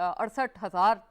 68,000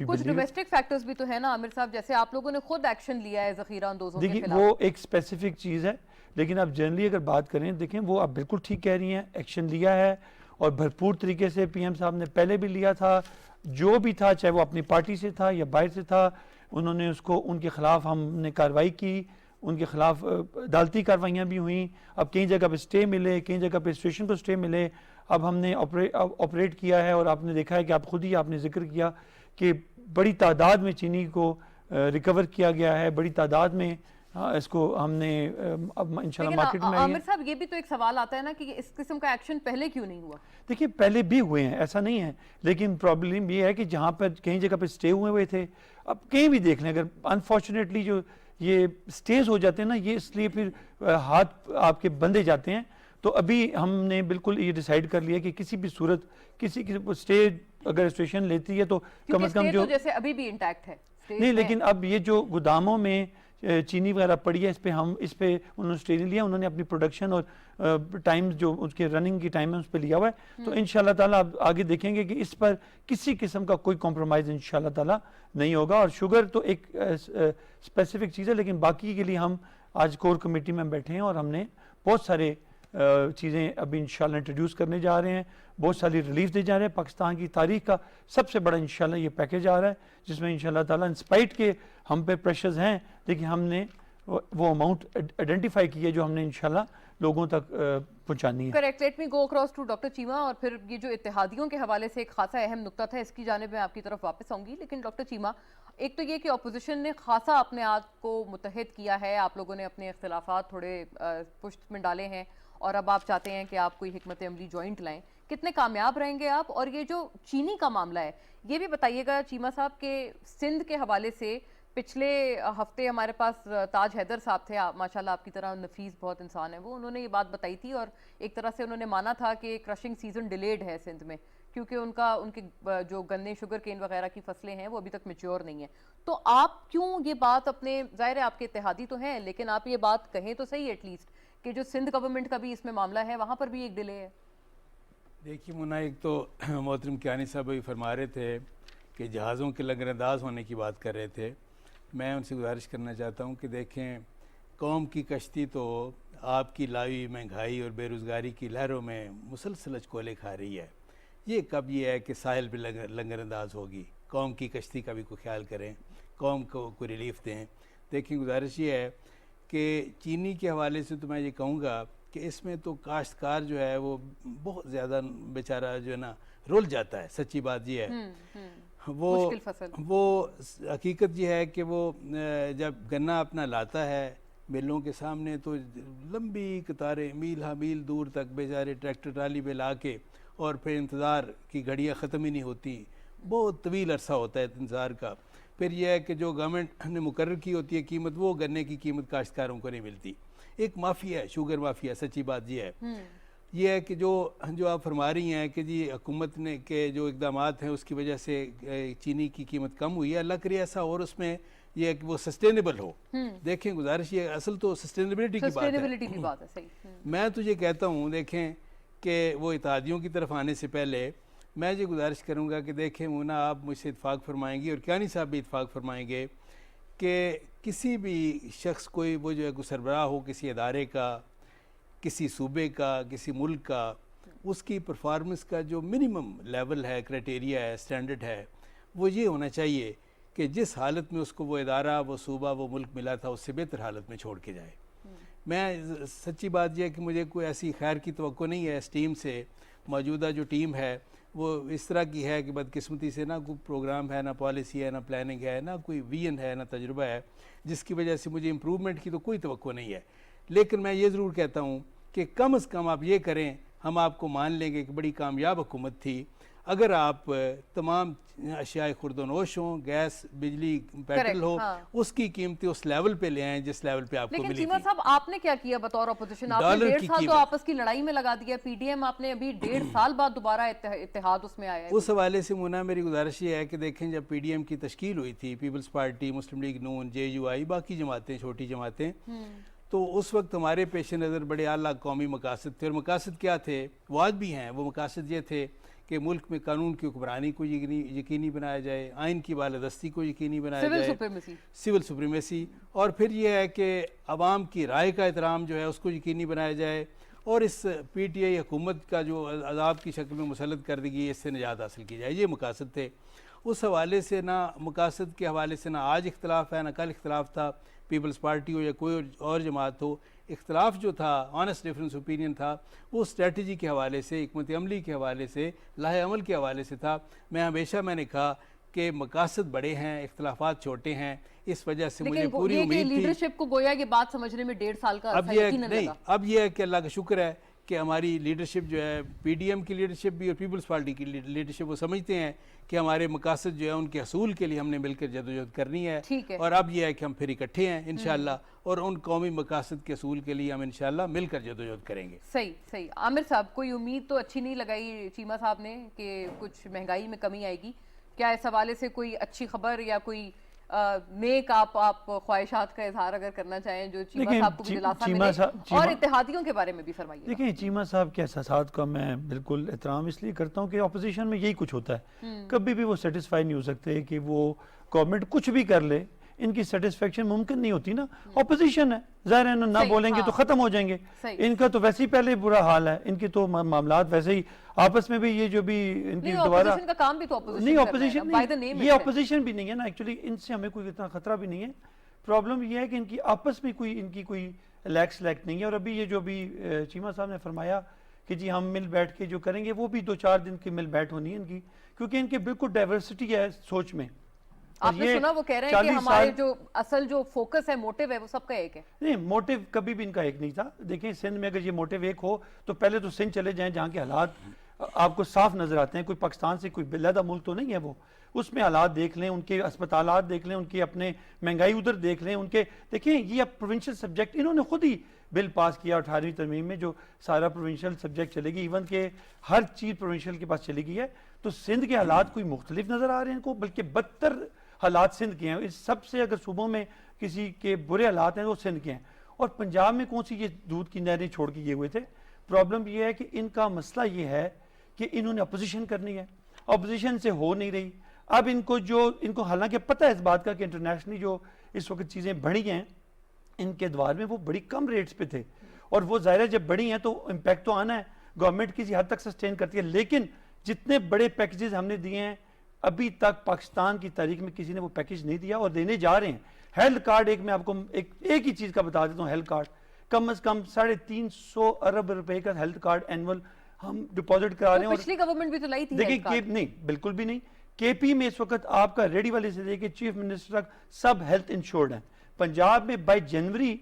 We کچھ believe- domestic factors بھی تو ہے نا عامر صاحب, جیسے آپ لوگوں نے خود ایکشن لیا ہے ذخیرہ اندوزوں کے دیکھیے خلاف. وہ ایک اسپیسیفک چیز ہے, لیکن آپ جنرلی اگر بات کریں دیکھیں وہ آپ بالکل ٹھیک کہہ رہی ہیں, ایکشن لیا ہے اور بھرپور طریقے سے پی ایم صاحب نے پہلے بھی لیا تھا, جو بھی تھا چاہے وہ اپنی پارٹی سے تھا یا باہر سے تھا, انہوں نے اس کو, ان کے خلاف ہم نے کارروائی کی, ان کے خلاف عدالتی کارروائیاں بھی ہوئیں, اب کئی جگہ پہ اسٹے ملے, کئی جگہ پہ اسٹیشن کو اسٹے ملے, اب ہم نے آپریٹ کیا ہے, اور آپ نے دیکھا ہے کہ آپ خود ہی آپ نے ذکر کیا کہ بڑی تعداد میں چینی کو ریکور کیا گیا ہے, بڑی تعداد میں اس کو ہم نے اب انشاءاللہ مارکیٹ میں. عامر صاحب یہ بھی تو ایک سوال آتا ہے نا کہ اس قسم کا ایکشن پہلے کیوں نہیں ہوا؟ دیکھیے پہلے بھی ہوئے ہیں, ایسا نہیں ہے, لیکن پرابلم یہ ہے کہ جہاں پر کہیں جگہ پہ اسٹے ہوئے تھے, اب کہیں بھی دیکھ لیں, اگر انفارچونیٹلی جو یہ اسٹیز ہو جاتے ہیں نا, یہ اس لیے پھر ہاتھ آپ کے بندھے جاتے ہیں. تو ابھی ہم نے بالکل یہ ڈیسائیڈ کر لیا کہ کسی بھی صورت کسی اسٹے اگر اسٹیشن لیتی ہے تو کم از کم جو جیسے ابھی بھی انٹیکٹ ہے نہیں, لیکن اب یہ جو گوداموں میں چینی وغیرہ پڑی ہے, اس پہ ہم اس پہ انہوں نے اسٹے نہیں لیا, انہوں نے اپنی پروڈکشن اور ٹائم جو اس کے رننگ کی ٹائم ہے اس پہ لیا ہوا ہے. تو انشاءاللہ تعالیٰ آپ آگے دیکھیں گے کہ اس پر کسی قسم کا کوئی کمپرومائز انشاءاللہ تعالیٰ نہیں ہوگا. اور شوگر تو ایک اسپیسیفک چیز ہے, لیکن باقی کے لیے ہم آج کور کمیٹی میں بیٹھے ہیں اور ہم نے بہت سارے چیزیں ابھی انشاءاللہ انٹروڈیوس کرنے جا رہے ہیں, بہت ساری ریلیف دے جا رہے ہیں. پاکستان کی تاریخ کا سب سے بڑا انشاءاللہ یہ پیکیج آ رہا ہے, جس میں انشاءاللہ تعالیٰ انسپائٹ کے ہم پہ پریشرز ہیں, لیکن ہم نے وہ اماؤنٹ آئیڈینٹیفائی کی ہے جو ہم نے انشاءاللہ لوگوں تک پہنچانی ہے. Correct, let me go across to doctor Cheema, اور پھر یہ جو اتحادیوں کے حوالے سے ایک خاصا اہم نقطہ تھا, اس کی جانب میں آپ کی طرف واپس آؤں گی. لیکن ڈاکٹر چیمہ, ایک تو یہ کہ اپوزیشن نے خاصا اپنے آپ کو متحد کیا ہے, آپ لوگوں نے اپنے اختلافات تھوڑے پشت میں ڈالے ہیں, اور اب آپ چاہتے ہیں کہ آپ کوئی حکمت عملی جوائنٹ لائیں. کتنے کامیاب رہیں گے آپ؟ اور یہ جو چینی کا معاملہ ہے یہ بھی بتائیے گا چیمہ صاحب, کہ سندھ کے حوالے سے پچھلے ہفتے ہمارے پاس تاج حیدر صاحب تھے, ماشاءاللہ آپ کی طرح نفیس بہت انسان ہے وہ, انہوں نے یہ بات بتائی تھی اور ایک طرح سے انہوں نے مانا تھا کہ کرشنگ سیزن ڈیلیڈ ہے سندھ میں, کیونکہ ان کے جو گنے شوگر کین وغیرہ کی فصلیں ہیں وہ ابھی تک میچور نہیں ہیں. تو آپ کیوں یہ بات اپنے, ظاہر ہے آپ کے اتحادی تو ہیں, لیکن آپ یہ بات کہیں تو صحیح ایٹ لیسٹ کہ جو سندھ گورنمنٹ کا بھی اس میں معاملہ ہے وہاں پر بھی ایک ڈیلے ہے. دیکھیے مونا, ایک تو محترم کیانی صاحب بھی فرما رہے تھے کہ جہازوں کے لنگر انداز ہونے کی بات کر رہے تھے. میں ان سے گزارش کرنا چاہتا ہوں کہ دیکھیں, قوم کی کشتی تو آپ کی لائی مہنگائی اور بے روزگاری کی لہروں میں مسلسل اچکولے کھا رہی ہے. یہ کب یہ ہے کہ ساحل پہ لنگر انداز ہوگی؟ قوم کی کشتی کا بھی کوئی خیال کریں, قوم کو کوئی ریلیف دیں. دیکھیں گزارش یہ ہے کہ چینی کے حوالے سے تو میں یہ کہوں گا کہ اس میں تو کاشتکار جو ہے وہ بہت زیادہ بیچارہ جو ہے نا رول جاتا ہے. سچی بات یہ ہے, وہ حقیقت یہ ہے کہ وہ جب گنا اپنا لاتا ہے میلوں کے سامنے تو لمبی قطاریں میل ہا میل دور تک بیچارے ٹریکٹر ٹرالی پہ لا کے, اور پھر انتظار کی گھڑیاں ختم ہی نہیں ہوتی, بہت طویل عرصہ ہوتا ہے انتظار کا. پھر یہ ہے کہ جو گورنمنٹ نے مقرر کی ہوتی ہے قیمت, وہ گنے کی قیمت کاشتکاروں کو نہیں ملتی. ایک مافیا ہے, شوگر مافیا. سچی بات یہ ہے, یہ ہے کہ جو آپ فرما رہی ہیں کہ جی حکومت نے کے جو اقدامات ہیں اس کی وجہ سے چینی کی قیمت کم ہوئی ہے, اللہ کرے ایسا اور اس میں یہ ہے کہ وہ سسٹینیبل ہو. دیکھیں گزارش یہ اصل تو سسٹینیبلٹی کی بات ہے. میں تو یہ کہتا ہوں دیکھیں کہ وہ اتحادیوں کی طرف آنے سے پہلے میں یہ گزارش کروں گا کہ دیکھیں مونا, آپ مجھ سے اتفاق فرمائیں گی اور کیانی صاحب بھی اتفاق فرمائیں گے کہ کسی بھی شخص کوئی وہ جو ہے کوئی سربراہ ہو کسی ادارے کا, کسی صوبے کا, کسی ملک کا, اس کی پرفارمنس کا جو منیمم لیول ہے, کرائٹیریا ہے, سٹینڈرڈ ہے, وہ یہ ہونا چاہیے کہ جس حالت میں اس کو وہ ادارہ, وہ صوبہ, وہ ملک ملا تھا اس سے بہتر حالت میں چھوڑ کے جائے. میں سچی بات یہ ہے کہ مجھے کوئی ایسی خیر کی توقع نہیں ہے اس ٹیم سے. موجودہ جو ٹیم ہے وہ اس طرح کی ہے کہ بدقسمتی سے نہ کوئی پروگرام ہے, نہ پالیسی ہے, نہ پلاننگ ہے, نہ کوئی ویژن ہے, نہ تجربہ ہے, جس کی وجہ سے مجھے امپروومنٹ کی تو کوئی توقع نہیں ہے. لیکن میں یہ ضرور کہتا ہوں کہ کم از کم آپ یہ کریں, ہم آپ کو مان لیں گے کہ بڑی کامیاب حکومت تھی اگر آپ تمام اشیاء خرد و نوش ہوں, گیس, بجلی, پیٹرول ہو, اس کی قیمتیں اس لیول پہ لے آئیں جس لیول پہ آپ کو ملی تھی. لیکن چیمہ صاحب آپ نے کیا کیا بطور اپوزیشن؟ آپ نے 1.5 سال تو آپس کی لڑائی میں لگا دیا, پی ڈی ایم آپ نے ابھی 1.5 سال بعد دوبارہ اتحاد اس میں آیا ہے. اس حوالے سے مونا میری گزارش یہ ہے کہ دیکھیں جب پی ڈی ایم کی تشکیل ہوئی تھی, پیپلز پارٹی, مسلم لیگ نون, جے یو آئی, باقی جماعتیں, چھوٹی جماعتیں, تو اس وقت ہمارے پیش نظر بڑے اعلیٰ قومی مقاصد تھے. اور مقاصد کیا تھے؟ وہ آج بھی ہیں. وہ مقاصد یہ تھے کہ ملک میں قانون کی حکمرانی کو یقینی بنایا جائے، آئین کی بالادستی کو یقینی بنایا جائے، سول سپریمیسی، اور پھر یہ ہے کہ عوام کی رائے کا احترام جو ہے اس کو یقینی بنایا جائے، اور اس پی ٹی آئی حکومت کا جو عذاب کی شکل میں مسلط کر دی گئی اس سے نجات حاصل کی جائے. یہ مقاصد تھے. اس حوالے سے نہ مقاصد کے حوالے سے نہ آج اختلاف ہے نہ کل اختلاف تھا، پیپلز پارٹی ہو یا کوئی اور جماعت ہو. اختلاف جو تھا، آنیسٹ ڈیفرنس اوپینین تھا، وہ اسٹریٹجی کے حوالے سے، حکمت عملی کے حوالے سے، لاہ عمل کے حوالے سے تھا. میں نے کہا کہ مقاصد بڑے ہیں، اختلافات چھوٹے ہیں، اس وجہ سے مجھے پوری امید تھی. لیڈرشپ کو گویا یہ بات سمجھنے میں 1.5 سال کا عرصہ یقیناً لگا. اب یہ ہے کہ اللہ کا شکر ہے کہ ہماری لیڈرشپ جو ہے، پی ڈی ایم کی لیڈرشپ بھی اور پیپلز پارٹی کی لیڈرشپ، وہ سمجھتے ہیں کہ ہمارے مقاصد جو ہے ان کے حصول کے لیے ہم نے مل کر جدوجہد کرنی ہے. اور اب یہ ہے کہ ہم پھر اکٹھے ہیں انشاءاللہ، اور ان قومی مقاصد کے حصول کے لیے ہم انشاءاللہ مل کر جدوجہد کریں گے. صحیح. عامر صاحب، کوئی امید تو اچھی نہیں لگائی چیمہ صاحب نے کہ کچھ مہنگائی میں کمی آئے گی؟ کیا اس حوالے سے کوئی اچھی خبر یا کوئی نیک آپ خواہشات کا اظہار اگر کرنا چاہیں جو چیمہ صاحب کو بھی دلاسا ملے، اور اتحادیوں کے بارے میں بھی فرمائیے. دیکھیں، چیمہ صاحب کے احساسات کا میں بالکل احترام اس لیے کرتا ہوں کہ اپوزیشن میں یہی کچھ ہوتا ہے. کبھی بھی وہ سیٹسفائی نہیں ہو سکتے کہ وہ گورنمنٹ کچھ بھی کر لے، ان کی سیٹسفیکشن ممکن نہیں ہوتی نا. اپوزیشن ہے، ظاہر ہے نہ بولیں گے تو ختم ہو جائیں گے. ان کا تو ویسے ہی پہلے برا حال ہے، ان کی تو معاملات ویسے ہی آپس میں بھی، یہ جو بھی ان کی دوبارہ اپوزیشن کا کام بھی تو نہیں، اپوزیشن نہیں، یہ اپوزیشن بھی نہیں ہے نا. ایکچولی ان سے ہمیں کوئی اتنا خطرہ بھی نہیں ہے. پرابلم یہ ہے کہ ان کی آپس میں ان کی کوئی لیکس نہیں ہے. اور ابھی یہ جو بھی چیمہ صاحب نے فرمایا کہ جی ہم مل بیٹھ کے جو کریں گے، وہ بھی 2-4 دن کی مل بیٹھ ہونی ہے ان کی، کیونکہ ان کے بالکل ڈائیورسٹی ہے سوچ میں. آپ نے سنا وہ کہہ رہے ہیں کہ ہمارے جو اصل جو فوکس ہے، موٹیو ہے، وہ سب کا ایک ہے. نہیں، موٹیو کبھی بھی ان کا ایک نہیں تھا. دیکھیں، سندھ میں اگر یہ موٹیو ایک ہو تو پہلے تو سندھ چلے جائیں جہاں کے حالات آپ کو صاف نظر آتے ہیں. کوئی پاکستان سے کوئی علیحدہ ملک تو نہیں ہے وہ. اس میں حالات دیکھ لیں، ان کے اسپتالات دیکھ لیں، ان کے اپنے مہنگائی ادھر دیکھ لیں. ان کے دیکھیں، یہ اب پروونشل سبجیکٹ انہوں نے خود ہی بل پاس کیا 18ویں ترمیم میں، جو سارا پروونشل سبجیکٹ چلے گی، ایون کہ ہر چیز پروونشل کے پاس چلی گئی ہے. تو سندھ کے حالات کوئی مختلف نظر آ رہے ہیں ان کو، بلکہ بدتر حالات سندھ کے ہیں. اس سب سے اگر صوبوں میں کسی کے برے حالات ہیں وہ سندھ کے ہیں. اور پنجاب میں کون سی یہ دودھ کی نہریں چھوڑ کے گئے ہوئے تھے. پرابلم یہ ہے کہ ان کا مسئلہ یہ ہے کہ انہوں نے اپوزیشن کرنی ہے، اپوزیشن سے ہو نہیں رہی. اب ان کو حالانکہ پتہ ہے اس بات کا کہ انٹرنیشنلی جو اس وقت چیزیں بڑھی ہیں، ان کے ادوار میں وہ بڑی کم ریٹس پہ تھے، اور وہ ظاہر ہے جب بڑی ہیں تو امپیکٹ تو آنا ہے. گورنمنٹ کسی حد تک سسٹین کرتی ہے، لیکن جتنے بڑے پیکیجز ہم نے دیے ہیں ابھی تک پاکستان کی تاریخ میں کسی نے وہ پیکیج نہیں دیا، اور دینے جا رہے ہیں. ہیلتھ کارڈ میں آپ کو ایک ہی چیز کا بتا دیتا ہوں. ہیلتھ کارڈ کم از کم 350 ارب روپے کا ہیلتھ کارڈ اینول ہم ڈپازٹ کرا رہے ہیں. پچھلی گورنمنٹ بھی تو لائی تھی. دیکھیں، نہیں، بالکل بھی نہیں. کے پی میں اس وقت آپ کا ریڈی والے سے لے کے چیف منسٹر تک سب ہیلتھ انشورڈ ہیں. پنجاب میں بائی جنوری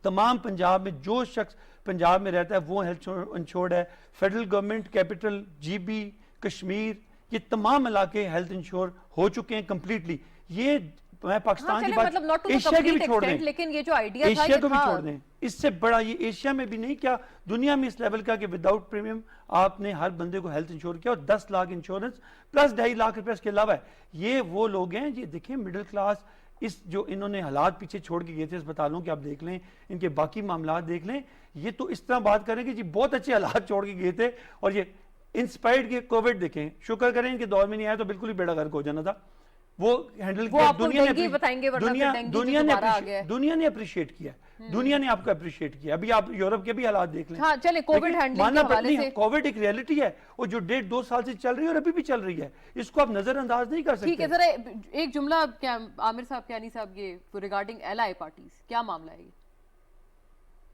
تمام پنجاب میں جو شخص پنجاب میں رہتا ہے وہ ہیلتھ انشورڈ ہے. Federal government, capital, G B, Kashmir, یہ تمام علاقے ہیلتھ انشور ہو چکے ہیں کمپلیٹلی. یہ میں پاکستان کی بات ایشیا کی بھی چھوڑ دیں، لیکن یہ جو آئیڈیا تھا ایشیا کو بھی چھوڑ دیں. اس سے بڑا یہ ایشیا میں بھی نہیں، کیا دنیا میں اس لیول کا کہ وداؤٹ پریمیم آپ نے ہر بندے کو ہیلتھ انشور کیا، اور 10 لاکھ انشورنس پلس 2.5 لاکھ روپے اس کے علاوہ ہے. یہ وہ لوگ ہیں جی، دیکھیں مڈل کلاس، اس جو انہوں نے حالات پیچھے چھوڑ کے گئے تھے اسپتالوں کے، آپ دیکھ لیں ان کے باقی معاملات دیکھ لیں. یہ تو اس طرح بات کریں کہ جی بہت اچھے حالات چھوڑ کے گئے تھے، اور یہ انسپائرڈ کے کووڈ دیکھیں، شکر کریں ان کے دور میں نہیں آیا تو بالکل ہی بیڑا غرق ہو جانا تھا. وہ ہینڈل کیا دنیا نے اپریشیٹ کیا، دنیا نے آپ کو اپریشیٹ کیا. ابھی آپ یورپ کے بھی حالات دیکھ لیں. ہاں چلیں، کووڈ ہینڈلنگ کے حوالے سے کووڈ ایک ریئلٹی ہے، وہ جو 1.5-2 سال سے چل رہی ہے اور ابھی بھی چل رہی ہے، اس کو آپ نظر انداز نہیں کر سکتے. ٹھیک ہے، ذرا ایک جملہ عامر صاحب، کیانی صاحب، یہ ریگارڈنگ ایلائی پارٹیز کیا معاملہ ہے؟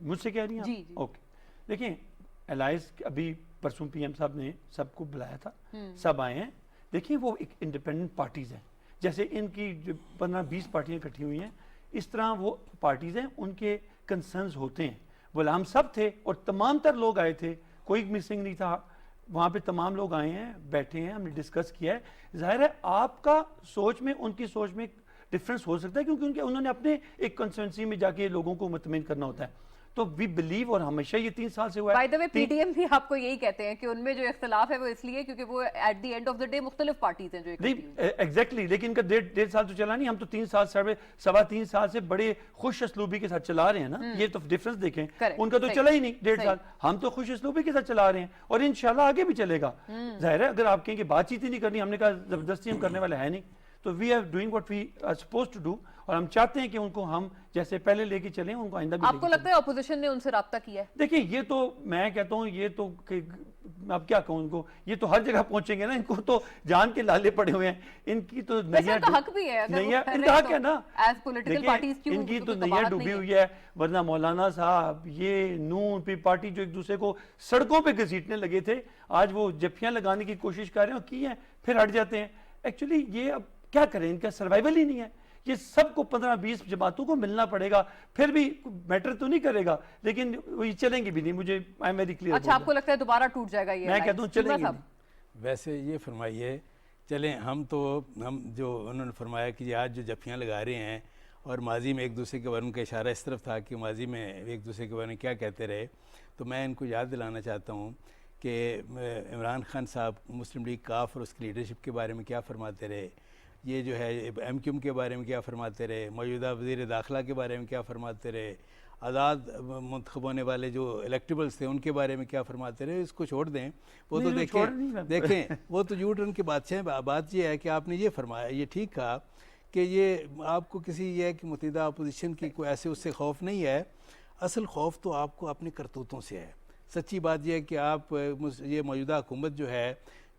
مجھ سے کہہ رہی ہیں؟ جی. اوکے، دیکھیں الائز ابھی پرسوں پی ایم صاحب نے سب کو بلایا تھا، سب آئے ہیں. دیکھیں وہ ایک انڈیپینڈنٹ پارٹیز ہیں، جیسے ان کی 15-20 پارٹیاں اکٹھی ہوئی ہیں، اس طرح وہ پارٹیز ہیں، ان کے کنسرنز ہوتے ہیں. بولا ہم سب تھے اور تمام تر لوگ آئے تھے، کوئی مسنگ نہیں تھا وہاں پہ. تمام لوگ آئے ہیں، بیٹھے ہیں، ہم نے ڈسکس کیا ہے. ظاہر ہے آپ کا سوچ میں ان کی سوچ میں ڈفرینس ہو سکتا ہے، کیونکہ انہوں نے اپنے ایک کنسٹیٹوئنسی میں جا کے لوگوں کو مطمئن کرنا ہوتا ہے. تو وی بلیو, اور ہمیشہ یہ 3 سال سے ہوا ہے. By the way P D M بھی آپ کو یہی کہتے ہیں کہ ان میں جو اختلاف ہے وہ اس لیے کیونکہ وہ at the end of the day مختلف پارٹیز ہیں جو ایگزیکٹلی, لیکن ان کا 1.5 سال تو چلا نہیں, ہم تو 3 سال 3.25 سال سے بڑے خوش اسلوبی کے ساتھ چلا رہے ہیں نا. یہ تو ڈفرنس دیکھیں, ان کا تو چلا ہی نہیں 1.5 سال, ہم تو خوش اسلوبی کے ساتھ چلا رہے ہیں اور انشاءاللہ آگے بھی چلے گا. ظاہر ہے اگر آپ کہیں کہ بات چیت ہی نہیں کرنی, ہم نے کہا زبردستی ہم کرنے والے ہیں نہیں, تو we are doing what we are supposed to do, اور ہم چاہتے ہیں کہ ان کو ہم جیسے پہلے لے کے چلیں ان کو آئندہ بھی. آپ کو لگتا ہے اپوزیشن نے ان سے رابطہ کیا ہے؟ دیکھیں یہ تو میں کہتا ہوں, یہ تو اب کیا کہوں ان کو, یہ تو ہر جگہ پہنچیں گے نا, ان کو تو جان کے لالے پڑے ہوئے ہیں, ان کی تو نیا حق بھی ہے, ان کا حق ہے نا, ان کی تو نیا ڈوبی ہوئی ہے. ورنہ مولانا صاحب یہ نون پی پارٹی جو ایک دوسرے کو سڑکوں پہ گھسیٹنے لگے تھے, آج وہ جفیاں لگانے کی کوشش کر رہے ہیں اور کی ہیں, پھر ہٹ جاتے ہیں. ایکچولی یہ اب کیا کریں, ان کا سروائیول ہی نہیں ہے. یہ سب کو 15-20 جماعتوں کو ملنا پڑے گا, پھر بھی میٹر تو نہیں کرے گا, لیکن وہ چلیں گے بھی نہیں. مجھے آئی ایم ویری کلیئر. اچھا, آپ کو لگتا ہے دوبارہ ٹوٹ جائے گا یہ؟ میں کہتا ہوں چلیں گے. ویسے یہ فرمائیے, چلیں ہم جو انہوں نے فرمایا کہ آج جو جفیاں لگا رہے ہیں اور ماضی میں ایک دوسرے کے بارے میں کا اشارہ اس طرف تھا کہ ماضی میں ایک دوسرے کے بارے میں کیا کہتے رہے, تو میں ان کو یاد دلانا چاہتا ہوں کہ عمران خان صاحب مسلم لیگ کاف اور اس کی لیڈرشپ کے بارے میں کیا فرماتے رہے, یہ جو ہے ایم کیو ایم کے بارے میں کیا فرماتے رہے, موجودہ وزیر داخلہ کے بارے میں کیا فرماتے رہے, آزاد منتخب ہونے والے جو الیکٹیبلز تھے ان کے بارے میں کیا فرماتے رہے. اس کو چھوڑ دیں, وہ تو دیکھیں وہ تو یو ٹرن کے بادشاہ ہیں. بات یہ ہے کہ آپ نے یہ فرمایا, یہ ٹھیک کہا کہ یہ آپ کو کسی یہ ہے کہ متحدہ اپوزیشن کی کوئی ایسے اس سے خوف نہیں ہے. اصل خوف تو آپ کو اپنے کرتوتوں سے ہے. سچی بات یہ ہے کہ آپ یہ موجودہ حکومت جو ہے,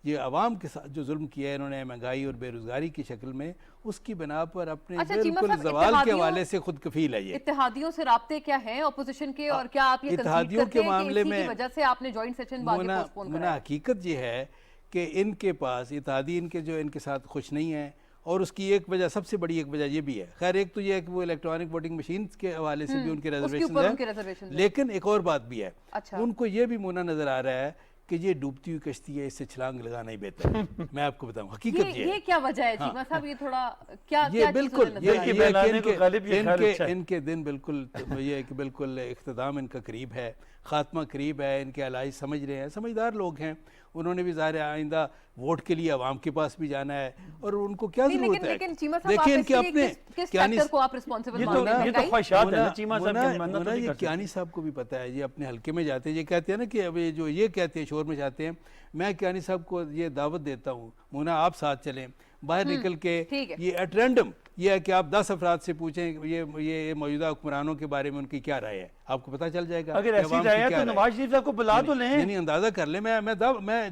یہ عوام کے ساتھ جو ظلم کیا ہے انہوں نے مہنگائی اور بے روزگاری کی شکل میں, اس کی بنا پر اپنے بالکل زوال کے حوالے سے خود کفیل ہے. یہ اتحادیوں سے رابطے کیا ہیں اپوزیشن کے, اور کیا آپ یہ اتحادیوں کے معاملے میں وجہ سے آپ نے جوائنٹ سیشن بعد میں پوسٹ پون کرایا؟ حقیقت یہ ہے کہ ان کے پاس اتحادی ان کے جو ان کے ساتھ خوش نہیں ہیں, اور اس کی ایک وجہ, سب سے بڑی ایک وجہ یہ بھی ہے. خیر ایک تو یہ ہے کہ وہ الیکٹرانک ووٹنگ مشینز کے حوالے سے بھی ان کے ریزرویشن ہیں, لیکن ایک اور بات بھی ہے, ان کو یہ بھی مونا نظر آ رہا ہے کہ یہ ڈوبتی ہوئی کشتی ہے, اس سے چھلانگ لگانا ہی بہتر ہے. میں آپ کو بتاؤں حقیقت یہ کیا وجہ ہے چیمہ صاحب, یہ تھوڑا کیا بالکل ان کے دن بالکل یہ ہے کہ بالکل اختتام ان کا قریب ہے, خاتمہ قریب ہے, ان کے علائج سمجھ رہے ہیں, سمجھدار لوگ ہیں. انہوں نے بھی ظاہر آئندہ ووٹ کے لیے عوام کے پاس بھی جانا ہے, اور ان کو کیا ضرورت ہے. دیکھیں ان کے اپنے یہ کیانی صاحب کو بھی پتہ ہے, یہ اپنے حلقے میں جاتے ہیں, یہ کہتے ہیں نا کہ اب جو یہ کہتے ہیں شور میں جاتے ہیں, میں کیانی صاحب کو یہ دعوت دیتا ہوں, مونا آپ ساتھ چلیں, باہر نکل کے یہ ایٹ رینڈم یہ ہے کہ آپ 10 افراد سے پوچھیں یہ موجودہ حکمرانوں کے بارے میں ان کی کیا رائے ہے, آپ کو پتہ چل جائے گا. اگر ایسی رائے ہے تو نواز شریف صاحب کو بلا تو لیں, نہیں اندازہ کر لیں. میں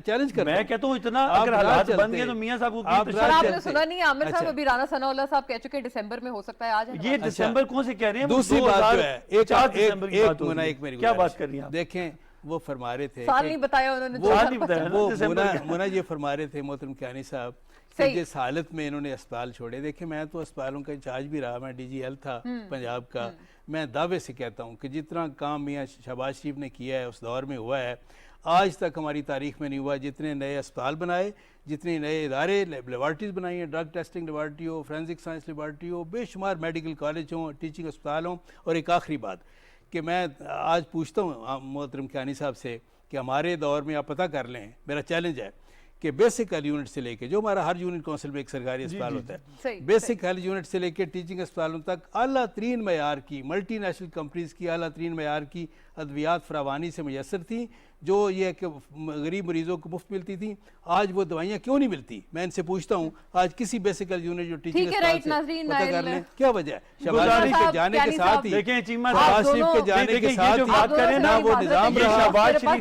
چیلنج کرتا ہوں, میں کہتا ہوں اتنا اگر حالات بن گئے تو میاں صاحب کو آپ نے سنا نہیں, عامر صاحب ابھی رانا ثناء اللہ صاحب کہہ چکے دسمبر میں ہو سکتا ہے. آج یہ دسمبر کون سے کہہ رہے ہیں, دوسری بات جو ہے ایک میری کیا بات کر رہی ہیں, دیکھیں وہ فرما رہے تھے, سال نہیں بتایا انہوں نے, مونا یہ فرما رہے تھے محترم کیانی صاحب کہ جس حالت میں انہوں نے اسپتال چھوڑے. دیکھیں میں تو اسپتالوں کا انچارج بھی رہا, میں ڈی جی ہیلتھ تھا پنجاب کا. میں دعوے سے کہتا ہوں کہ جتنا کام میاں شہباز شریف نے کیا ہے اس دور میں ہوا ہے, آج تک ہماری تاریخ میں نہیں ہوا. جتنے نئے اسپتال بنائے, جتنے نئے ادارے لیبارٹریز بنائی ہیں, ڈرگ ٹیسٹنگ لیبارٹری ہو, فورینسک سائنس لیبارٹری ہو, بے شمار میڈیکل کالج ہوں, ٹیچنگ اسپتال ہوں. اور ایک آخری بات کہ میں آج پوچھتا ہوں محترم کیانی صاحب سے کہ ہمارے دور میں آپ پتہ کر لیں, میرا چیلنج ہے کہ بیسک ہیلتھ یونٹ سے لے کے, جو ہمارا ہر یونٹ کونسل میں ایک سرکاری اسپتال ہوتا ہے, بیسک ہیلتھ یونٹ سے لے کے ٹیچنگ اسپتالوں تک اعلیٰ ترین معیار کی ملٹی نیشنل کمپنیز کی اعلیٰ ترین معیار کی ادویات فراوانی سے میسر تھیں, جو یہ کہ غریب مریضوں کو مفت ملتی تھیں. آج وہ دوائیاں کیوں نہیں ملتی, میں ان سے پوچھتا ہوں. آج کسی بیسک ہیلتھ یونٹ جو ٹیچنگ اسپتال سے پتہ کر لیں کیا وجہ ہے. شہباز شریف کے جانے کے ساتھ ہی, شہباز شریف کے جانے کے ساتھ ہی نہ وہ نظام رہا,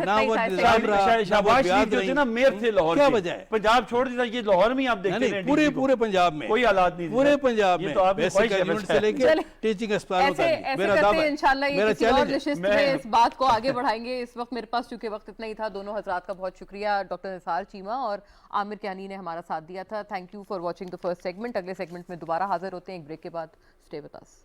نہ وہ نظام رہا, شہباز شریف جو تھے نا میئر تھے لاہور, کیا وجہ ہے. پنجاب چھوڑ دیتا, یہ لاہور میں آپ دیکھتے ہیں پورے پنجاب میں کوئی حالات نہیں, پورے پنجاب میں بیسک ہیلتھ یونٹ سے لے کے ٹیچنگ اسپتالوں تک. میرا دعویٰ ہے, انشاءاللہ یہ میرا کسی اور چیلنج نشست میں اس بات کو آگے بڑھائیں گے. اس وقت میرے پاس چونکہ وقت اتنا ہی تھا. دونوں حضرات کا بہت شکریہ, ڈاکٹر نثار چیمہ اور عامر کیانی نے ہمارا ساتھ دیا تھا. Thank you for watching the first segment. اگلے سیگمنٹ میں دوبارہ حاضر ہوتے ہیں ایک بریک کے بعد. Stay with us.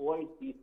OIC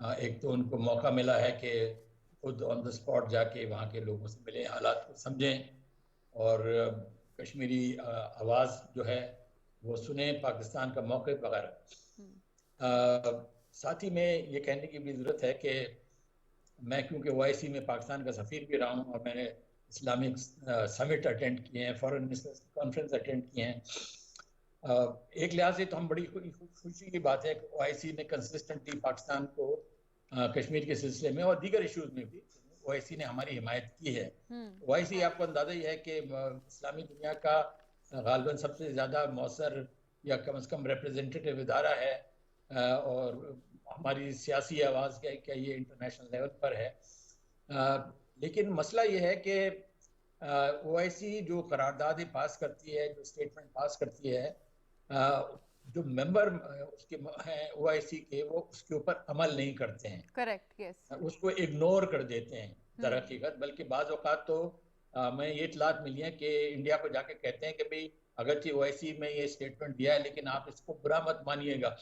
ایک تو ان کو موقع ملا ہے کہ خود آن دا اسپاٹ جا کے وہاں کے لوگوں سے ملیں، حالات کو سمجھیں اور کشمیری آواز جو ہے وہ سنیں، پاکستان کا موقف وغیرہ۔ ساتھ ہی میں یہ کہنے کی بھی ضرورت ہے کہ میں کیونکہ OIC میں پاکستان کا سفیر بھی رہا ہوں اور میں نے اسلامک سمٹ اٹینڈ کیے ہیں، فورن منسٹرز کانفرنس اٹینڈ کیے ہیں، ایک لحاظ سے تو ہم بڑی خوشی کی بات ہے کہ OIC نے کنسسٹنٹلی پاکستان کو کشمیر کے سلسلے میں اور دیگر ایشوز میں بھی OIC نے ہماری حمایت کی ہے۔ OIC آپ کو اندازہ ہی ہے کہ اسلامی دنیا کا غالباً سب سے زیادہ مؤثر یا کم از کم ریپریزنٹیٹیو ادارہ ہے، اور ہماری سیاسی آواز کیا یہ انٹرنیشنل لیول پر ہے۔ لیکن مسئلہ یہ ہے کہ OIC جو قراردادیں پاس کرتی ہے، جو اسٹیٹمنٹ پاس کرتی ہے، جو ممبر اس کے ہیں OIC کے، وہ اس کے اوپر عمل نہیں کرتے ہیں، کریکٹ، یس، اس کو اگنور کر دیتے ہیں در حقیقت۔ بلکہ بعض اوقات تو میں یہ اطلاعات ملی ہیں کہ انڈیا کو جا کے کہتے ہیں کہ بھئی اگرچہ OIC میں یہ اسٹیٹمنٹ دیا ہے لیکن آپ اس کو برا مت مانیے گا،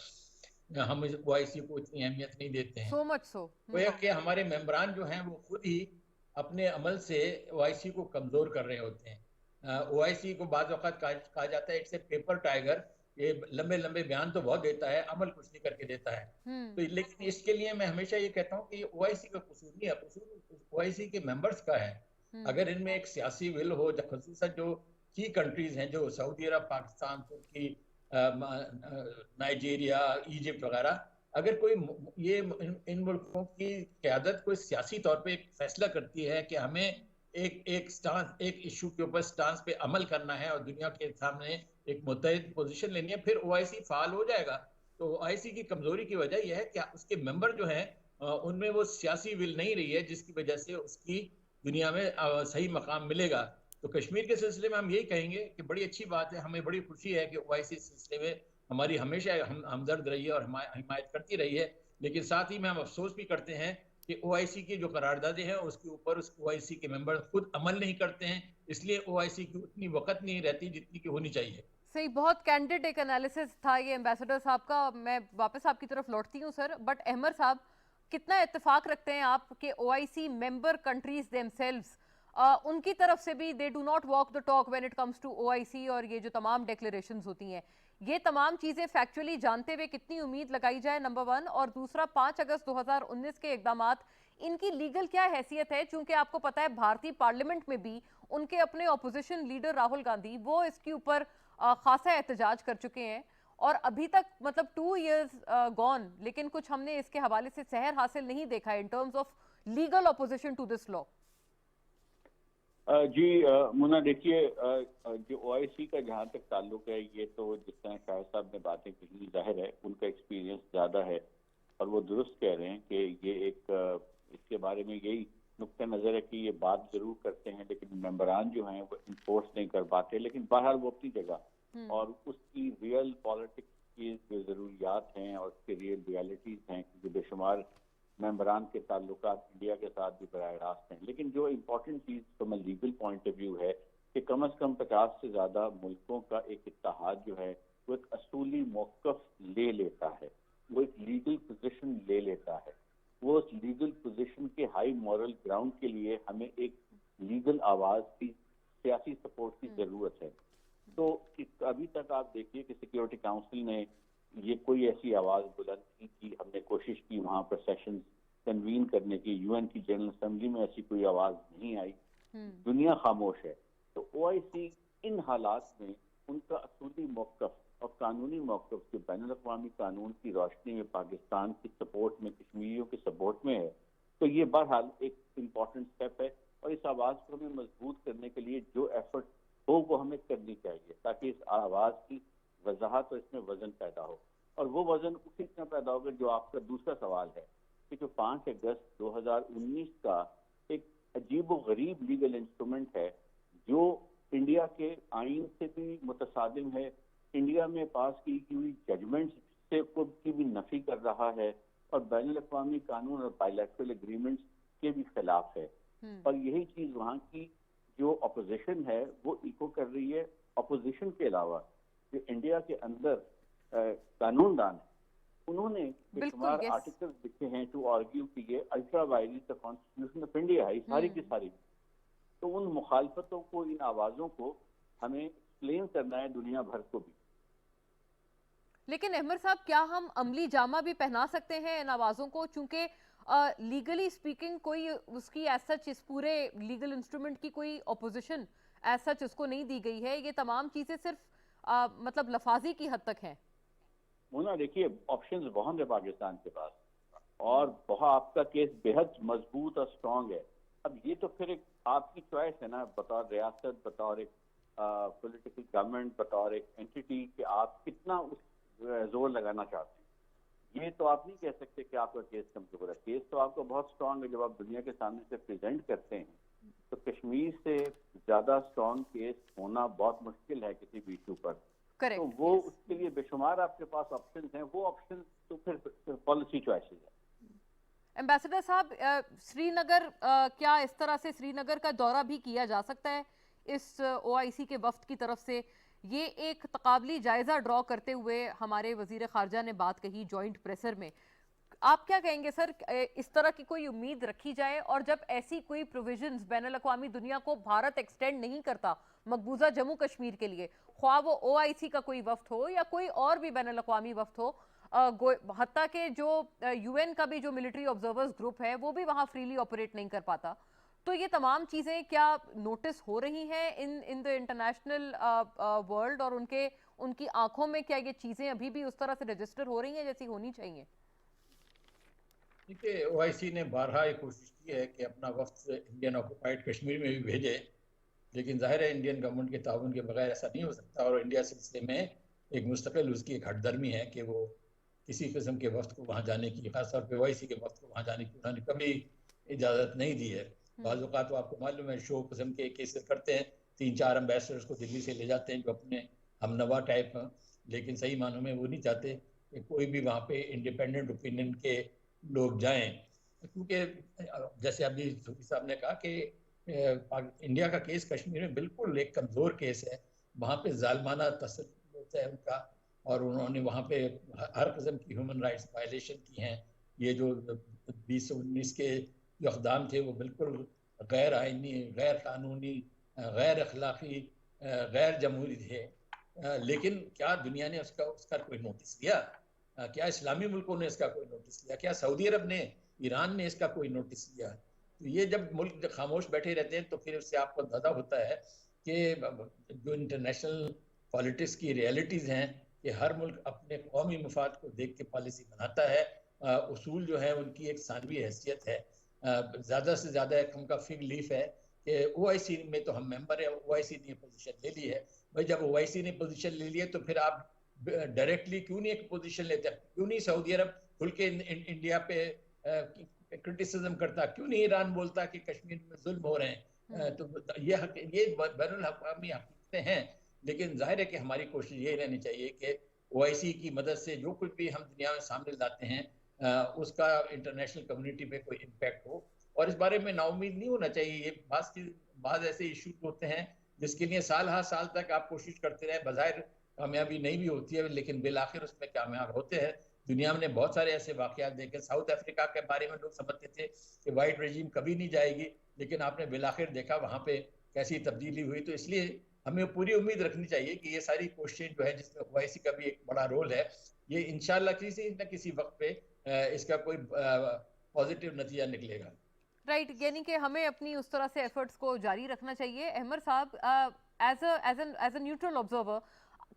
ہم OIC کو اتنی اہمیت نہیں دیتے ہیں۔ سو مچ سو گویا کہ ہمارے ممبران جو ہیں وہ خود ہی اپنے عمل سے OIC کو کمزور کر رہے ہوتے ہیں۔ OIC کو بعض اوقات کہا جاتا ہے اٹس اے پیپر ٹائیگر، یہ لمبے لمبے بیان تو بہت دیتا ہے، عمل کچھ نہیں کر کے دیتا ہے۔ تو لیکن اس کے لیے میں ہمیشہ یہ کہتا ہوں کہ یہ OIC کا قصور نہیں ہے، قصور OIC کے ممبرز کا ہے۔ اگر ان میں ایک سیاسی ول ہو، خصوصاً جو کی کنٹریز ہیں، جو سعودی عرب، پاکستان، ترکی، نائجیریا، ایجپٹ وغیرہ، اگر کوئی یہ ان ملکوں کی قیادت کوئی سیاسی طور پہ ایک فیصلہ کرتی ہے کہ ہمیں ایک سٹانس، ایک ایشو کے اوپر سٹانس پہ عمل کرنا ہے اور دنیا کے سامنے ایک متحد پوزیشن لینی ہے، پھر OIC فعال ہو جائے گا۔ تو OIC کی کمزوری کی وجہ یہ ہے کہ اس کے ممبر جو ہیں ان میں وہ سیاسی ول نہیں رہی ہے، جس کی وجہ سے اس کی دنیا میں صحیح مقام ملے گا۔ تو کشمیر کے سلسلے میں ہم یہی کہیں گے کہ بڑی اچھی بات ہے، ہمیں بڑی خوشی ہے کہ OIC سلسلے میں ہماری ہمیشہ ہمدرد رہی ہے اور حمایت کرتی رہی ہے، لیکن ساتھ ہی میں ہم افسوس بھی کرتے ہیں کہ OIC کی جو قراردادیں ہیں اس کے اوپر اس OIC کے ممبر خود عمل نہیں کرتے ہیں، اس لیے OIC کی اتنی وقت نہیں رہتی جتنی کہ ہونی چاہیے۔ صحیح، بہت کینڈیڈ ایک انالیسس تھا یہ ایمبیسڈر صاحب کا۔ میں واپس آپ کی طرف لوٹتی ہوں سر، بٹ احمر صاحب کتنا اتفاق رکھتے ہیں آپ کہ OIC ممبر کنٹریز themselves ان کی طرف سے بھی they do not walk the talk when it comes to OIC، اور یہ جو تمام ڈیکلریشنز ہوتی ہیں، یہ تمام چیزیں فیکچولی جانتے ہوئے کتنی امید لگائی جائے، نمبر 1، اور دوسرا 5 اگست 2019 کے اقدامات، ان کی لیگل کیا حیثیت ہے؟ چونکہ آپ کو پتا ہے بھارتی پارلیمنٹ میں بھی ان کے اپنے اپوزیشن لیڈر راہل گاندھی وہ اس کے اوپر خاصا احتجاج کر چکے ہیں، اور ابھی تک مطلب 2 years gone، لیکن کچھ ہم نے اس کے حوالے سے سحر حاصل نہیں دیکھا in terms of legal opposition to this law. جی مونا، دیکھیے جو OIC کا جہاں تک تعلق ہے، یہ تو جس طرح شاہد صاحب نے باتیں کہی، ظاہر ہے ان کا ایکسپیرینس زیادہ ہے اور وہ درست کہہ رہے ہیں کہ یہ ایک اس کے بارے میں یہی نقطہ نظر ہے کہ یہ بات ضرور کرتے ہیں لیکن ممبران جو ہیں وہ انفورس نہیں کر پاتے، لیکن بہرحال وہ اپنی جگہ اور اس کی ریئل پالیٹکس کی جو ضروریات ہیں اور اس کی ریئل ریالٹیز ہیں، جو بے شمار ممبران کے تعلقات انڈیا کے ساتھ بھی براہ راست ہیں۔ لیکن جو امپورٹنٹ چیز from a legal point of view ہے کہ کم از کم 50 سے زیادہ ملکوں کا ایک اتحاد جو ہے وہ ایک اصولی موقف لے لیتا ہے، وہ ایک لیگل پوزیشن لے لیتا ہے۔ وہ اس لیگل پوزیشن کے ہائی مورل گراؤنڈ کے لیے ہمیں ایک لیگل آواز کی، سیاسی سپورٹ کی ضرورت ہے۔ تو ابھی تک آپ دیکھیے کہ سیکیورٹی کاؤنسل نے یہ کوئی ایسی آواز بلند نہیں کی، ہم نے کوشش کی وہاں پر سیشن کنوین کرنے کی، UN کی جنرل اسمبلی میں ایسی کوئی آواز نہیں آئی، دنیا خاموش ہے۔ تو OIC ان حالات میں ان کا اصولی موقف اور قانونی موقف جو بین الاقوامی قانون کی روشنی میں پاکستان کی سپورٹ میں، کشمیریوں کی سپورٹ میں ہے، تو یہ بہرحال ایک امپورٹنٹ سٹیپ ہے، اور اس آواز کو ہمیں مضبوط کرنے کے لیے جو ایفرٹ ہو وہ ہمیں کرنی چاہیے تاکہ اس آواز کی وضاحت اور اس میں وزن پیدا ہو۔ اور وہ وزن اسی طرح پیدا ہوگا جو آپ کا دوسرا سوال ہے کہ جو 5 اگست 2019 کا ایک عجیب و غریب لیگل انسٹرومنٹ ہے جو انڈیا کے آئین سے بھی متصادم ہے، انڈیا میں پاس کی ہوئی ججمنٹ سے کی بھی نفی کر رہا ہے، اور بین الاقوامی قانون اور بائیلیٹرل ایگریمنٹس کے بھی خلاف ہے، اور یہی چیز وہاں کی جو اپوزیشن ہے وہ ایکو کر رہی ہے۔ اپوزیشن کے علاوہ جو انڈیا کے اندر قانون دان ہے انہوں نے بے بالکل، شمار yes. آرٹیکل لکھے ہیں ٹو آرگیو کہ یہ ultra violet constitution of India ہے، ساری کی ساری. تو ان مخالفتوں کو، ان آوازوں کو ہمیں ایکسپلین کرنا ہے دنیا بھر کو بھی. لیکن احمد صاحب کیا ہم عملی جامہ بھی پہنا سکتے ہیں ان آوازوں کو؟ چونکہ لیگلی سپیکنگ کوئی اس کی ایز سچ اس پورے لیگل انسٹرومنٹ کی کوئی اپوزیشن ایز سچ اس کو نہیں دی گئی ہے. یہ تمام چیزیں صرف مطلب لفاظی کی حد تک ہیں. مونا دیکھیے آپشنز بہت ہیں پاکستان کے پاس، اور بہت آپ کا کیس بےحد مضبوط اور اسٹرانگ ہے. اب یہ تو پھر ایک آپ کی چوائس ہے نا، بطور ریاست، بطور ایک پولیٹیکل گورنمنٹ، بطور ایک اینٹی، کہ آپ کتنا اس زور لگانا چاہتے ہیں. یہ تو آپ نہیں کہہ سکتے کہ آپ کا کیس کمزور ہے. کیس تو آپ کا بہت اسٹرانگ ہے. جب آپ دنیا کے سامنے سے پریزنٹ کرتے ہیں تو کشمیر سے زیادہ اسٹرانگ کیس ہونا بہت مشکل ہے کسی بھی ایشو پر. تو وہ اس کے لیے بے شمار آپ کے پاس آپشنز ہیں. وہ آپشنز تو پھر پالیسی چوائسز ہیں. ایمبیسڈر صاحب، سری نگر کیا اس طرح سے سری نگر کا دورہ بھی کیا جا سکتا ہے اس OIC کے وفد کی طرف سے؟ یہ ایک تقابلی جائزہ ڈرا کرتے ہوئے ہمارے وزیر خارجہ نے بات کہی جوائنٹ پریسر میں. آپ کیا کہیں گے سر، اس طرح کی کوئی امید رکھی جائے؟ اور جب ایسی کوئی پروویژنز بین الاقوامی دنیا کو بھارت ایکسٹینڈ نہیں کرتا مقبوضہ جموں کشمیر کے لیے، خواہ وہ OIC کا کوئی وفد ہو یا کوئی اور بھی بین الاقوامی وفد ہو، حتیٰ کہ جو UN کا بھی جو ملٹری آبزرورز گروپ ہے وہ بھی وہاں فریلی آپریٹ نہیں کر پاتا، تو یہ تمام چیزیں کیا نوٹس ہو رہی ہیں ان دا انٹرنیشنل ورلڈ، اور ان کی آنکھوں میں کیا یہ چیزیں ابھی بھی اس طرح سے رجسٹر ہو رہی ہیں جیسی ہونی چاہیے؟ دیکھیے OIC نے بارہا یہ کوشش کی ہے کہ اپنا وفد انڈین آکوپائڈ کشمیر میں بھی بھیجے، لیکن ظاہر ہے انڈین گورنمنٹ کے تعاون کے بغیر ایسا نہیں ہو سکتا، اور انڈیا سلسلے میں ایک مستقل اس کی ایک ہٹ درمی ہے کہ وہ کسی قسم کے وفد کو وہاں جانے کی، خاص طور پہ OIC کے وفد کو وہاں جانے کی انہوں نے کبھی اجازت نہیں دی ہے. بعض اوقات تو آپ کو معلوم ہے شو قسم کے کیسز کرتے ہیں، 3-4 امبیسڈرز کو دلی سے لے جاتے ہیں جو اپنے ہم نوا ٹائپ ہیں، لیکن صحیح معنوں میں وہ نہیں چاہتے کہ کوئی بھی وہاں پہ انڈیپینڈنٹ اوپینین کے لوگ جائیں. کیونکہ جیسے ابھی صوفی صاحب نے کہا کہ انڈیا کا کیس کشمیر میں بالکل ایک کمزور کیس ہے. وہاں پہ ظالمانہ تسلط ہے ان کا، اور انہوں نے وہاں پہ ہر قسم کی ہیومن رائٹس وائلیشن کی ہیں. یہ جو 2019 کے جو اقدام تھے وہ بالکل غیر آئینی، غیر قانونی، غیر اخلاقی، غیر جمہوری تھے. لیکن کیا دنیا نے اس کا کوئی نوٹس لیا؟ کیا اسلامی ملکوں نے اس کا کوئی نوٹس لیا؟ کیا سعودی عرب نے، ایران نے اس کا کوئی نوٹس لیا؟ تو یہ جب ملک خاموش بیٹھے رہتے ہیں تو پھر اس سے آپ کو اندازہ ہوتا ہے کہ جو انٹرنیشنل پالیٹکس کی ریئلٹیز ہیں کہ ہر ملک اپنے قومی مفاد کو دیکھ کے پالیسی بناتا ہے. اصول جو ہے ان کی ایک ثانوی حیثیت ہے. زیادہ سے زیادہ ایک ہم کا فگ لیف ہے کہ OIC میں تو ہم ممبر ہیں، OIC نے پوزیشن لے لی ہے. بھائی جب OIC نے پوزیشن لے لی ہے تو پھر آپ ڈائریکٹلی کیوں نہیں ایک پوزیشن لیتے؟ کیوں نہیں سعودی عرب کھل کے انڈیا پہ کرٹیسزم کرتا؟ کیوں نہیں ایران بولتا کہ کشمیر میں ظلم ہو رہے ہیں؟ تو یہ بین الاقوامی حقیقتیں ہیں. لیکن ظاہر ہے کہ ہماری کوشش یہ رہنی چاہیے کہ OIC کی مدد سے جو کچھ بھی ہم دنیا میں سامنے لاتے ہیں اس کا انٹرنیشنل کمیونٹی پہ کوئی امپیکٹ ہو. اور اس بارے میں نا امید نہیں ہونا چاہیے. یہ بعض ایسے ایشوز ہوتے ہیں جس کے لیے سال ہر سال تک آپ کوشش کرتے رہے، بظاہر کامیابی نہیں بھی ہوتی ہے، لیکن بالآخر اس میں کامیاب ہوتے ہیں. دنیا میں نے بہت سارے ایسے واقعات دیکھے. ساؤتھ افریقہ کے بارے میں لوگ سمجھتے تھے کہ وائٹ رجیم کبھی نہیں جائے گی، لیکن آپ نے بالآخر دیکھا وہاں پہ کیسی تبدیلی ہوئی. تو اس لیے ہمیں پوری امید رکھنی چاہیے کہ یہ ساری کوششیں جو ہے جس میں OIC کا بھی ایک بڑا رول ہے، یہ انشاءاللہ کسی نہ کسی وقت پہ اس کا کوئی پازیٹیو نتیجہ نکلے گا. رائٹ، یعنی کہ ہمیں اپنی اس طرح سے ایفرٹس کو جاری رکھنا چاہیے. احمد صاحب، ایز اے نیوٹرل آبزرور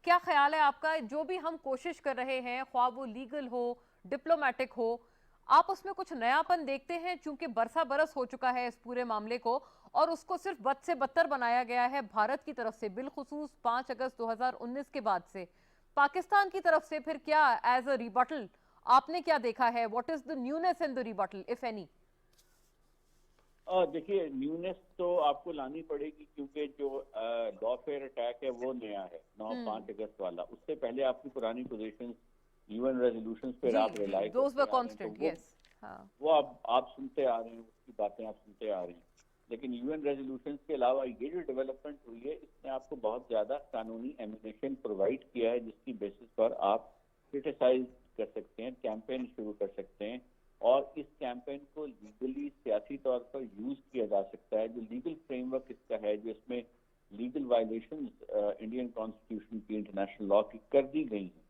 کیا خیال ہے آپ کا؟ جو بھی ہم کوشش کر رہے ہیں، خواہ وہ لیگل ہو، ڈپلومیٹک ہو، آپ اس میں کچھ نیا پن دیکھتے ہیں؟ چونکہ برسا برس ہو چکا ہے اس پورے معاملے کو، اور اس کو صرف بد سے بدتر بنایا گیا ہے بھارت کی طرف سے، بالخصوص 5 اگست 2019 کے بعد سے. پاکستان کی طرف سے پھر کیا ایز اے ریبٹل آپ نے کیا دیکھا ہے؟ What is the newness in the rebuttal of any? دیکھیے نیونیس تو آپ کو لانی پڑے گی، کیونکہ جو لا فیئر اٹیک ہے وہ نیا ہے 5 اگست والا. اس سے پہلے آپ کی پرانی پوزیشن UN ریزولوشنز پہ آپ ریلائی کرتے ہیں، وہ آپ سنتے آ رہے ہیں، اس کی باتیں آپ سنتے آ رہے ہیں. لیکن UN ریزولوشنز کے علاوہ یہ جو ڈیولپمنٹ ہوئی ہے اس نے آپ کو بہت زیادہ قانونی ایمونیشن پرووائڈ کیا ہے، جس کی بیسس پر آپ کرٹیسائز کر سکتے ہیں, کیمپین شروع کر سکتے ہیں, اور اس کیمپین کو لیگلی سیاسی طور پر یوز کیا جا سکتا ہے. جو لیگل فریم ورک اس کا ہے, جو اس میں لیگل وائلیشنز انڈین کانسٹیٹیوشن کی, انٹرنیشنل لا کی کر دی گئی ہیں,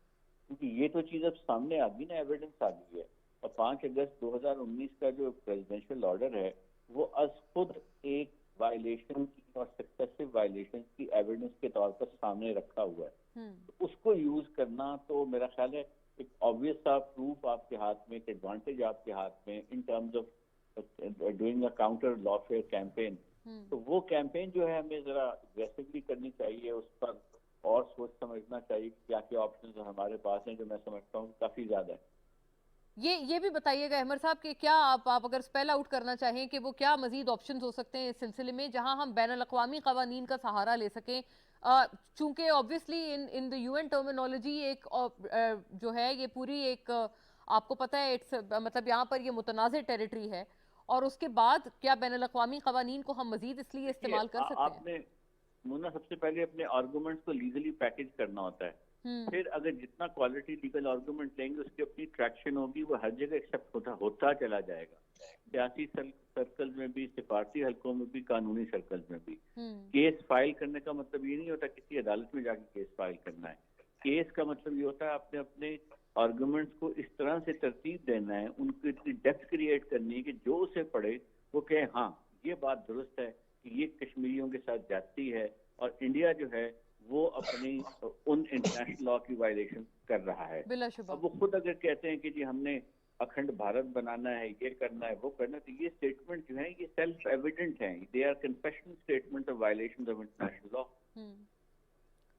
کیونکہ یہ تو چیز اب سامنے آ گئی نا, ایویڈنس آ گئی ہے. اور 5 اگست 2019 کا جو پریزیڈنشیل آرڈر ہے وہ از خود ایک وائلیشن کی اور سکسیسو وائلیشن کی ایویڈنس کے طور پر سامنے رکھا ہوا ہے. اس کو یوز کرنا تو میرا خیال ہے ایک آبویس سا پروف آپ کے ہاتھ میں, ایک ایڈوانٹیج آپ کے ہاتھ میں in terms of doing a counter lawfare campaign. تو وہ کیمپین جو ہے ہمیں ذرا اگریسولی کرنی چاہیے, اس پر اور سوچ سمجھنا چاہیے کہ کیا کیا آپشنز ہمارے پاس ہیں, جو میں سمجھتا ہوں کافی زیادہ ہے. یہ بھی بتائیے گا احمد صاحب کہ کیا آپ اگر اسپیل آؤٹ کرنا چاہیں کہ وہ کیا مزید آپشنز ہو سکتے ہیں اس سلسلے میں جہاں ہم بین الاقوامی قوانین کا سہارا لے سکیں, چونکہ obviously in the UN terminology ایک جو ہے یہ پوری ایک آپ کو پتہ ہے مطلب یہاں پر یہ متنازع ٹیریٹری ہے, اور اس کے بعد کیا بین الاقوامی قوانین کو ہم مزید اس لیے استعمال کر سکتے ہیں؟ آپ نے مونا سب سے پہلے اپنے آرگومنٹس کو لیگلی پیکج کرنا ہوتا ہے. پھر اگر جتنا کوالٹی لیگل آرگومنٹ لیں گے اس کی اپنی ٹریکشن ہوگی, وہ ہر جگہ ایکسیپٹ ہوتا چلا جائے گا, سیاسی سرکلز میں بھی, سفارتی حلقوں میں بھی, قانونی سرکلز میں بھی. کیس فائل کرنے کا مطلب یہ نہیں ہوتا کسی عدالت میں جا کے کیس فائل کرنا ہے. کیس کا مطلب یہ ہوتا ہے آپ نے اپنے آرگومنٹس کو اس طرح سے ترتیب دینا ہے, ان کو اتنی ڈیپتھ کریٹ کرنی ہے کہ جو اسے پڑھے وہ کہے ہاں یہ بات درست ہے کہ یہ کشمیریوں کے ساتھ جاتی ہے, اور انڈیا جو ہے وہ اپنی ان انٹرنیشنل لا کی وائلیشن کر رہا ہے. بلا شبہ. اب وہ خود اگر کہتے ہیں کہ جی ہم نے اکھنڈ بھارت بنانا ہے, یہ کرنا ہے, وہ کرنا ہے, تو یہ اسٹیٹمنٹ جو ہیں یہ سیلف ایویڈنٹ ہیں, they are confessional statement of violation of international law.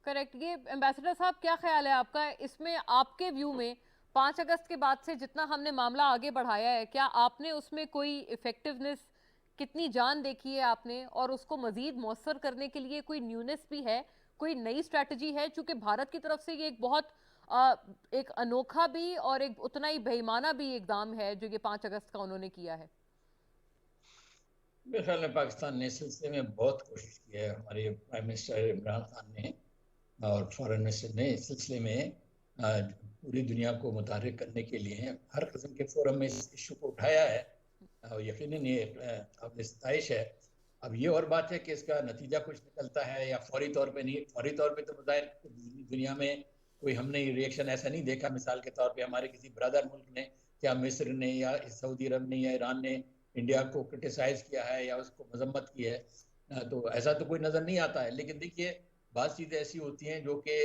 Correct. یہ ایمبیسڈر صاحب کیا خیال ہے آپ کا اس میں, آپ کے ویو میں 5 اگست کے بعد سے جتنا ہم نے معاملہ آگے بڑھایا ہے, کیا آپ نے اس میں کوئی ایفیکٹونیس, کتنی جان دیکھی ہے آپ نے, اور اس کو مزید مؤثر کرنے کے لیے کوئی نیونیس بھی ہے, کوئی نئی اسٹریٹجی ہے؟ چونکہ بھارت کی طرف سے یہ ایک بہت ایک انوکھا بھی اور ایک اتنا ہی بے ایمانہ بھی اقدام ہے جو یہ 5 اگست کا انہوں نے کیا ہے. میرے خیال میں پاکستان نے اس سلسلے میں بہت کوشش کی ہے. ہمارے پرائم منسٹر عمران خان نے اور فارن منسٹر نے اس سلسلے میں پوری دنیا کو متحرک کرنے کے لیے ہر قسم کے فورم میں اس ایشو کو اٹھایا ہے, اور یقیناً یہ قابل ستائش ہے. اب یہ اور بات ہے کہ اس کا نتیجہ کچھ نکلتا ہے یا فوری طور پہ نہیں. فوری طور پہ تو بظاہر دنیا میں کوئی ہم نے ریئیکشن ایسا نہیں دیکھا. مثال کے طور پہ ہمارے کسی برادر ملک نے, کیا مصر نے یا سعودی عرب نے یا ایران نے انڈیا کو کرٹیسائز کیا ہے یا اس کو مذمت کی ہے, تو ایسا تو کوئی نظر نہیں آتا ہے. لیکن دیکھیے بعض چیزیں ایسی ہوتی ہیں جو کہ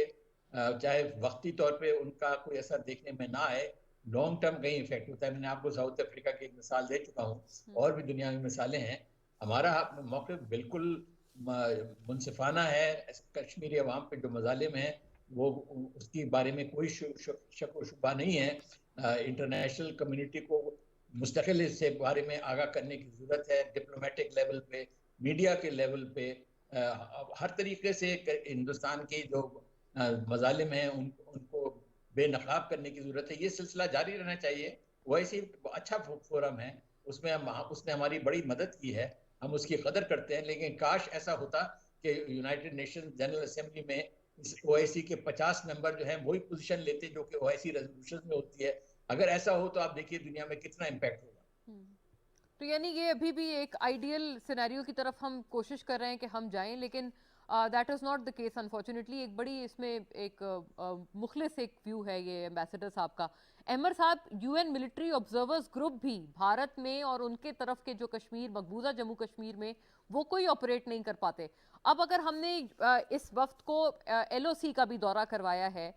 چاہے وقتی طور پہ ان کا کوئی اثر دیکھنے میں نہ آئے, لانگ ٹرم کہیں افیکٹ ہوتا ہے. میں نے آپ کو ساؤتھ افریقہ کی ایک مثال دے چکا ہوں, اور بھی دنیا میں مثالیں ہیں. ہمارا موقف بالکل منصفانہ ہے. کشمیری عوام پہ جو مظالم ہیں وہ اس کے بارے میں کوئی شک و شبہ نہیں ہے. انٹرنیشنل کمیونٹی کو مستقل اس سے بارے میں آگاہ کرنے کی ضرورت ہے. ڈپلومیٹک لیول پہ, میڈیا کے لیول پہ, ہر طریقے سے ہندوستان کے جو مظالم ہیں ان کو بے نقاب کرنے کی ضرورت ہے. یہ سلسلہ جاری رہنا چاہیے. ویسے اچھا فورم ہے, اس نے ہماری بڑی مدد کی ہے, ہم اس کی قدر کرتے ہیں. لیکن کاش ایسا ہوتا کہ یونائٹڈ نیشن جنرل اسمبلی میں او آئی سی کے 50 ممبر جو ہیں وہی پوزیشن لیتے جو کہ او آئی سی ریزولوشن میں ہوتی ہے. اگر ایسا ہو تو آپ دیکھیے دنیا میں کتنا امپیکٹ ہوگا. تو یعنی یہ ابھی بھی ایک آئیڈیل سینیریو کی طرف ہم کوشش کر رہے ہیں کہ ہم جائیں, لیکن that is not the case unfortunately. ایک بڑی اس میں ایک مخلص ایک ویو ہے یہ ایمبیسڈر صاحب کا. احمد صاحب, U N military observers group بھی بھارت میں اور ان کے طرف کے جو کشمیر, مقبوضہ جموں کشمیر میں, وہ کوئی آپریٹ نہیں کر پاتے. اب اگر ہم نے اس وفد کو ایل او سی کا بھی دورہ کروایا ہے,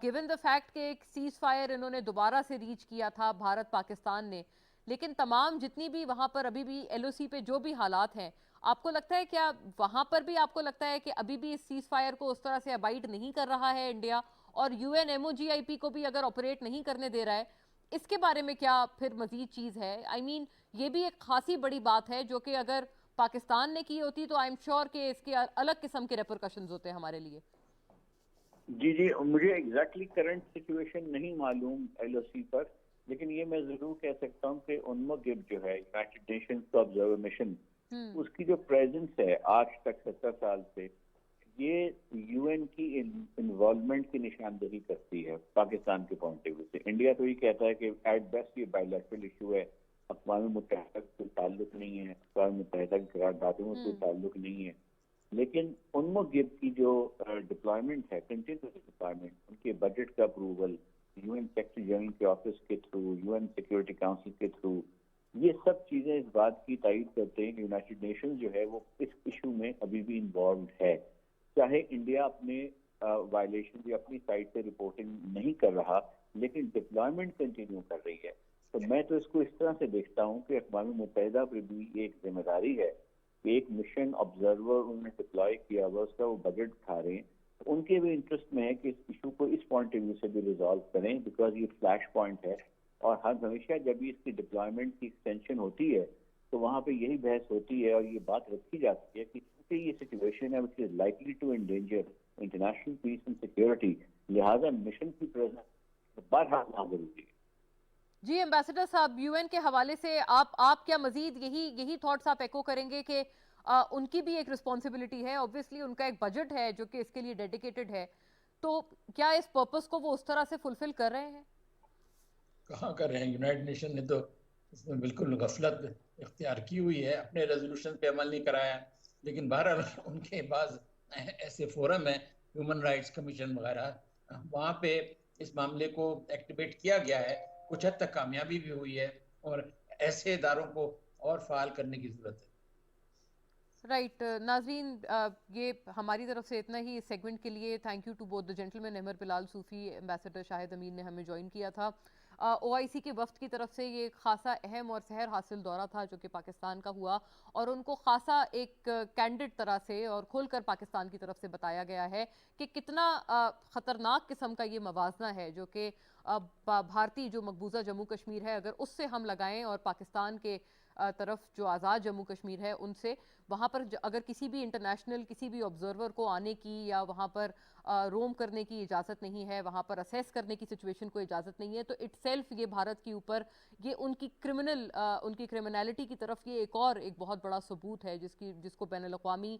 گیون دا فیکٹ کہ ایک سیز فائر انہوں نے دوبارہ سے ریچ کیا تھا بھارت پاکستان نے, لیکن تمام جتنی بھی وہاں پر ابھی بھی ایل او سی پہ جو بھی حالات ہیں, آپ کو لگتا ہے کیا وہاں پر بھی آپ کو لگتا ہے کہ ابھی بھی اس سیز فائر کو اس طرح سے ابائڈ نہیں کر رہا ہے انڈیا, اور یو این ایم او جی آئی پی کو بھی اگر آپریٹ نہیں کرنے دے رہا ہے, اس کے بارے میں کیا پھر مزید چیز ہے؟ آئی مین یہ بھی ایک خاصی بڑی بات ہے جو کہ اگر پاکستان نے کی ہوتی تو آئی ایم شیور کہ اس کے الگ قسم کے ریپرکشنز ہوتے ہیں ہمارے لیے. جی مجھے ایگزیکٹلی کرنٹ سچویشن نہیں معلوم ایل او سی پر, لیکن یہ میں ضرور کہہ سکتا ہوں کہ انموگب جو ہے یونائٹڈ نیشنز کا آبزرور مشن, اس کی جو پریزنس ہے آج تک 70 سال سے, یہ یو این کی انوالومنٹ کی نشاندہی کرتی ہے پاکستان کے پوائنٹ آف ویو سے. انڈیا تو یہ کہتا ہے کہ ایٹ بیسٹ یہ بائی لیٹرل ایشو ہے, اقوام متحدہ کا کوئی تعلق نہیں ہے, اقوام متحدہ کی قراردادوں میں کوئی تعلق نہیں ہے. لیکن انموگب کی جو ڈپلائمنٹ ہے, کنٹینیوس ڈپلائمنٹ, ان کے بجٹ کا approval U N secretary general کے آفس کے through, U N security council کے تھرو, یہ سب چیزیں اس بات کی تائید کرتے ہیں کہ یونائٹڈ نیشنز جو ہے وہ اس ایشو میں ابھی بھی انوالوڈ ہے. چاہے انڈیا اپنے وائلیشن یا اپنی سائڈ سے رپورٹنگ نہیں کر رہا, لیکن ڈپلائمنٹ کنٹینیو کر رہی ہے. تو میں تو اس کو اس طرح سے دیکھتا ہوں کہ اقوام متحدہ پر بھی ایک ذمہ داری ہے کہ ایک مشن آبزرور انہوں نے ڈپلوائے کیا ہوا, اس کا وہ بجٹ کھا رہے ہیں, تو ان کے بھی انٹرسٹ میں ہے کہ اس ایشو کو اس پوائنٹ آف ویو سے بھی ریزالو کریں, بیکاز یہ فلیش پوائنٹ ہے. اور ہمیشہ جب بھی اس کی ڈپلائمنٹ کی ایکسٹینشن ہوتی ہے تو وہاں پہ یہی بحث ہوتی ہے اور یہ بات رکھی جاتی ہے کہ چونکہ یہ سچویشن ہے which is likely to endanger international peace and security, لہٰذا مشن کی پریزنس بہرحال وہاں ضروری ہے. جی ایمبیسڈر صاحب, یو این کے حوالے سے آپ کیا مزید یہی تھاٹس آپ ایکو کریں گے کہ ان کی بھی ایک رسپانسبلٹی ہے, اوبویسلی ان کا ایک بجٹ ہے جو کہ اس کے لیے ڈیڈیکیٹڈ ہے, تو کیا اس پرپس کو وہ اس طرح سے فلفل کر رہے ہیں؟ کہاں کر رہے ہیں, یونائٹڈ نیشن نے تو اس میں بالکل غفلت اختیار کی ہوئی ہے, اپنے ریزولوشن پہ عمل نہیں کرایا. لیکن بہرحال ان کے بعض ایسے فورم ہیں, ہیومن رائٹس کمیشن وغیرہ, وہاں پہ اس معاملے کو ایکٹیویٹ کیا گیا ہے, کچھ حد تک کامیابی بھی ہوئی ہے, اور ایسے اداروں کو اور فعال کرنے کی ضرورت ہے. رائٹ ناظرین, یہ ہماری طرف سے اتنا ہی اس سیگمنٹ کے لیے. Thank you to both the gentleman. Ahmad Bilal Sufi, ambassador Shahid Amin نے ہمیں جوائن کیا تھا. او آئی سی کے وفد کی طرف سے یہ خاصا اہم اور سحر حاصل دورہ تھا جو کہ پاکستان کا ہوا, اور ان کو خاصا ایک کینڈڈ طرح سے اور کھول کر پاکستان کی طرف سے بتایا گیا ہے کہ کتنا خطرناک قسم کا یہ موازنہ ہے جو کہ بھارتی جو مقبوضہ جموں کشمیر ہے, اگر اس سے ہم لگائیں اور پاکستان کے طرف جو آزاد جموں کشمیر ہے ان سے, وہاں پر اگر کسی بھی انٹرنیشنل کسی بھی آبزرور کو آنے کی یا وہاں پر روم کرنے کی اجازت نہیں ہے, وہاں پر اسیس کرنے کی سچویشن کو اجازت نہیں ہے, تو اٹ سیلف یہ بھارت کے اوپر یہ ان کی کرمنالٹی کی طرف یہ ایک بہت بڑا ثبوت ہے جس کو بین الاقوامی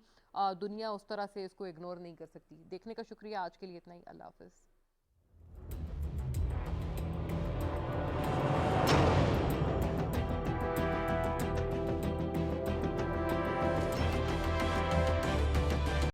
دنیا اس طرح سے اس کو اگنور نہیں کر سکتی. دیکھنے کا شکریہ, آج کے لیے اتنا ہی. اللہ حافظ.